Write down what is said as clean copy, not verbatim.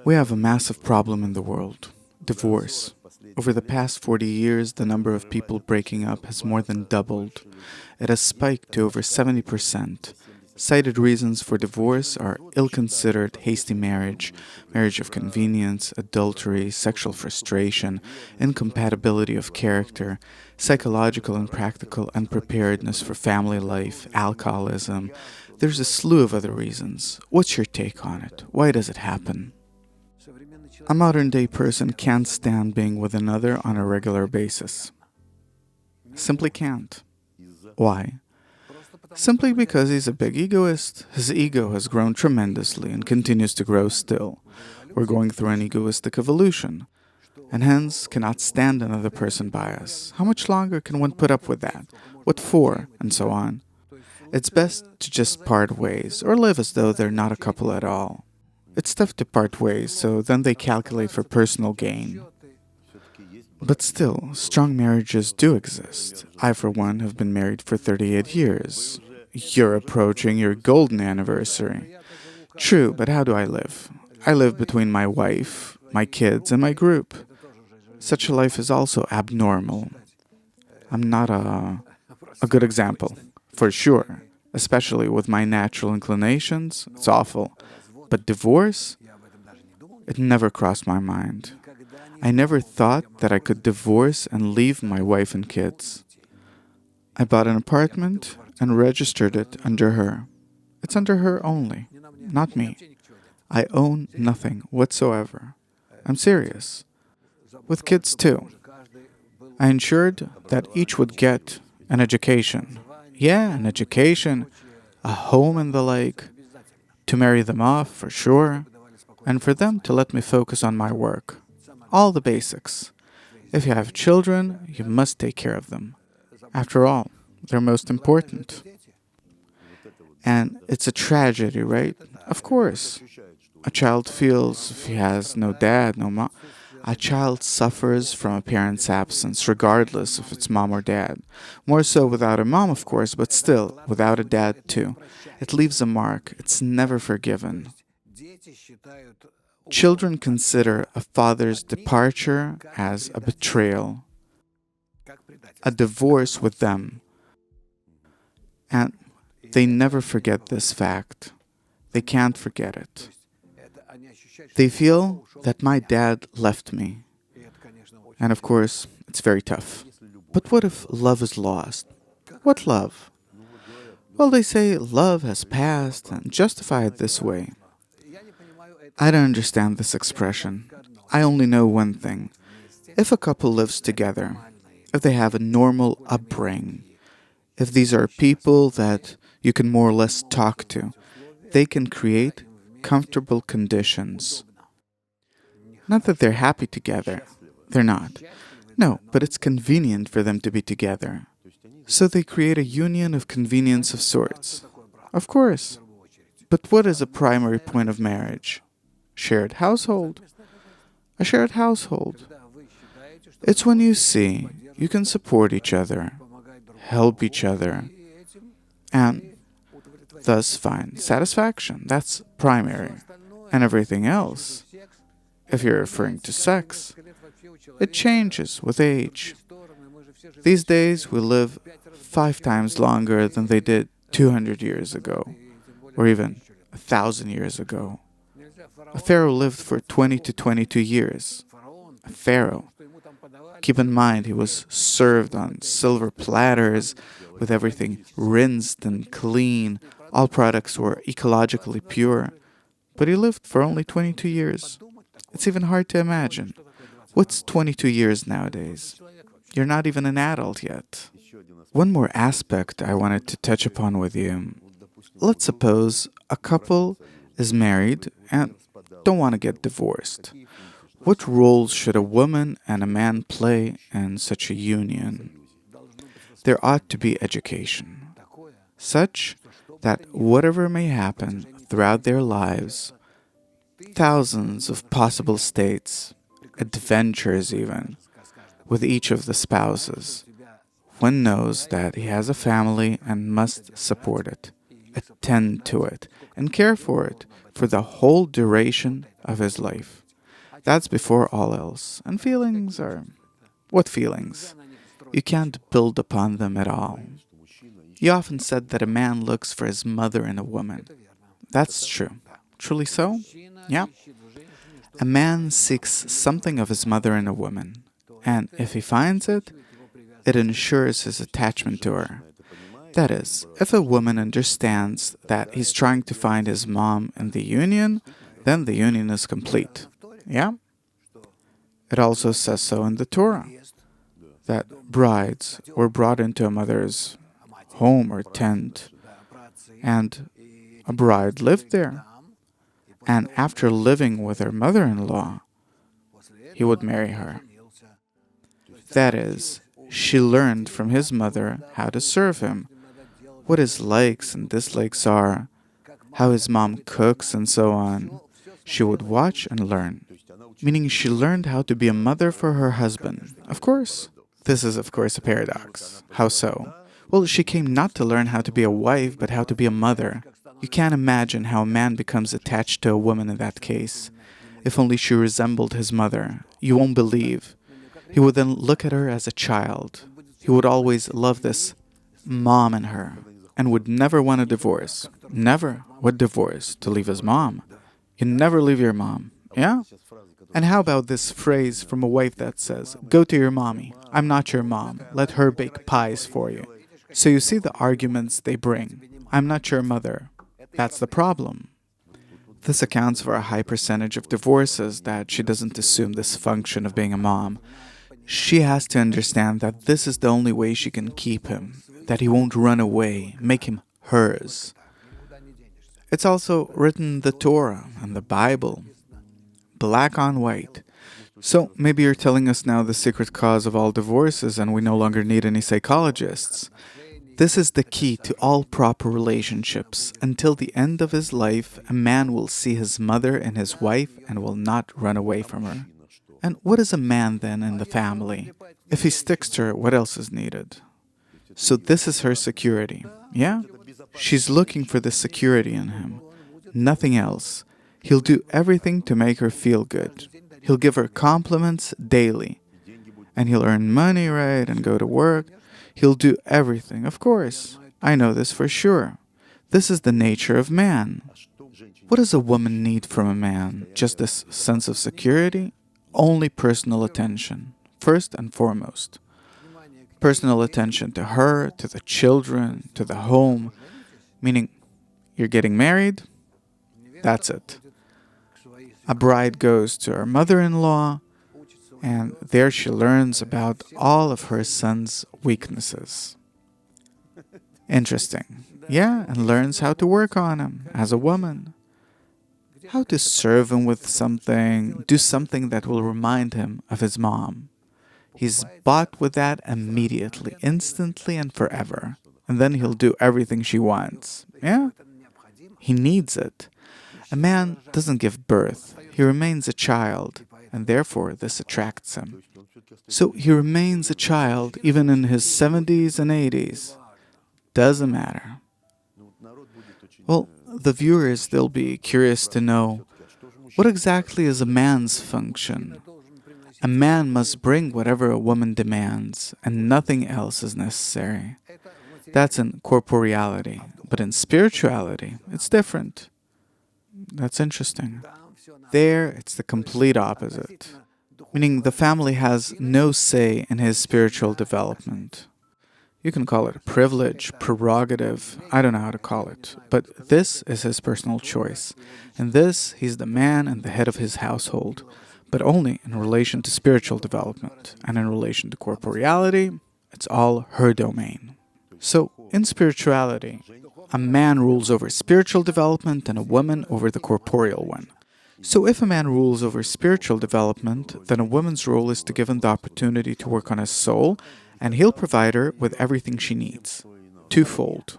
We have a massive problem in the world: divorce. Over the past 40 years, the number of people breaking up has more than doubled. It has spiked to over 70%. Cited reasons for divorce are ill-considered hasty marriage, marriage of convenience, adultery, sexual frustration, incompatibility of character, psychological and practical unpreparedness for family life, alcoholism. There's a slew of other reasons. What's your take on it? Why does it happen? A modern-day person can't stand being with another on a regular basis. Simply can't. Why? Simply because he's a big egoist. His ego has grown tremendously and continues to grow still. We're going through an egoistic evolution, and hence cannot stand another person by us. How much longer can one put up with that? What for? And so on. It's best to just part ways, or live as though they're not a couple at all. It's tough to part ways, so then they calculate for personal gain. But still, strong marriages do exist. I, for one, have been married for 38 years. You're approaching your golden anniversary. True, but how do I live? I live between my wife, my kids, and my group. Such a life is also abnormal. I'm not a good example, for sure. Especially with my natural inclinations, it's awful. But divorce? It never crossed my mind. I never thought that I could divorce and leave my wife and kids. I bought an apartment and registered it under her. It's under her only, not me. I own nothing whatsoever. I'm serious. With kids too. I ensured that each would get an education. Yeah, an education, a home and the like. To marry them off, for sure, and for them to let me focus on my work. All the basics. If you have children, you must take care of them. After all, they're most important. And it's a tragedy, right? Of course. A child feels if he has no dad, no mom. A child suffers from a parent's absence, regardless if it's mom or dad. More so without a mom, of course, but still, without a dad too. It leaves a mark. It's never forgiven. Children consider a father's departure as a betrayal, a divorce with them. And they never forget this fact. They can't forget it. They feel that my dad left me. And of course, it's very tough. But what if love is lost? What love? Well, they say love has passed and justify it this way. I don't understand this expression. I only know one thing. If a couple lives together, if they have a normal upbringing, if these are people that you can more or less talk to, they can create comfortable conditions. Not that they're happy together. They're not. No, but it's convenient for them to be together. So they create a union of convenience of sorts. Of course. But what is a primary point of marriage? Shared household. A shared household. It's when you see you can support each other, help each other, and thus find satisfaction. That's primary. And everything else, if you're referring to sex, it changes with age. These days we live 5 times longer than they did 200 years ago, or even 1,000 years ago. A pharaoh lived for 20 to 22 years. A pharaoh. Keep in mind, he was served on silver platters with everything rinsed and clean. All products were ecologically pure. But he lived for only 22 years. It's even hard to imagine. What's 22 years nowadays? You're not even an adult yet. One more aspect I wanted to touch upon with you. Let's suppose a couple is married and don't want to get divorced. What roles should a woman and a man play in such a union? There ought to be education, such that whatever may happen throughout their lives, thousands of possible states, adventures even, with each of the spouses, one knows that he has a family and must support it, attend to it, and care for it for the whole duration of his life. That's before all else. And feelings are... what feelings? You can't build upon them at all. You often said that a man looks for his mother in a woman. That's true. Truly so? Yeah. A man seeks something of his mother in a woman, and if he finds it, it ensures his attachment to her. That is, if a woman understands that he's trying to find his mom in the union, then the union is complete. Yeah? It also says so in the Torah, that brides were brought into a mother's home or tent, and a bride lived there. And after living with her mother-in-law, he would marry her. That is, she learned from his mother how to serve him, what his likes and dislikes are, how his mom cooks, and so on. She would watch and learn, meaning she learned how to be a mother for her husband. Of course. This is, of course, a paradox. How so? Well, she came not to learn how to be a wife, but how to be a mother. You can't imagine how a man becomes attached to a woman in that case. If only she resembled his mother. You won't believe. He would then look at her as a child. He would always love this mom in her, and would never want a divorce. Never would divorce to leave his mom. You never leave your mom. Yeah? And how about this phrase from a wife that says, "Go to your mommy. I'm not your mom. Let her bake pies for you." So you see the arguments they bring. I'm not your mother. That's the problem. This accounts for a high percentage of divorces, that she doesn't assume this function of being a mom. She has to understand that this is the only way she can keep him, that he won't run away, make him hers. It's also written in the Torah and the Bible, black on white. So maybe you're telling us now the secret cause of all divorces and we no longer need any psychologists. This is the key to all proper relationships. Until the end of his life, a man will see his mother and his wife and will not run away from her. And what is a man then in the family? If he sticks to her, what else is needed? So this is her security. Yeah? She's looking for the security in him. Nothing else. He'll do everything to make her feel good. He'll give her compliments daily. And he'll earn money, right, and go to work. He'll do everything, of course. I know this for sure. This is the nature of man. What does a woman need from a man? Just this sense of security? Only personal attention, first and foremost. Personal attention to her, to the children, to the home. Meaning, you're getting married? That's it. A bride goes to her mother-in-law, and there she learns about all of her son's weaknesses. Interesting. Yeah, and learns how to work on him as a woman. How to serve him with something, do something that will remind him of his mom. He's bought with that immediately, instantly, and forever. And then he'll do everything she wants. Yeah? He needs it. A man doesn't give birth. He remains a child, and therefore this attracts him. So he remains a child even in his 70s and 80s. Doesn't matter. Well, the viewers, they'll be curious to know, what exactly is a man's function? A man must bring whatever a woman demands, and nothing else is necessary. That's in corporeality, but in spirituality, it's different. That's interesting. There, it's the complete opposite, meaning the family has no say in his spiritual development. You can call it a privilege, prerogative, I don't know how to call it, but this is his personal choice. In this, he's the man and the head of his household, but only in relation to spiritual development, and in relation to corporeality, it's all her domain. So, in spirituality, a man rules over spiritual development and a woman over the corporeal one. So if a man rules over spiritual development, then a woman's role is to give him the opportunity to work on his soul, and he'll provide her with everything she needs. Twofold.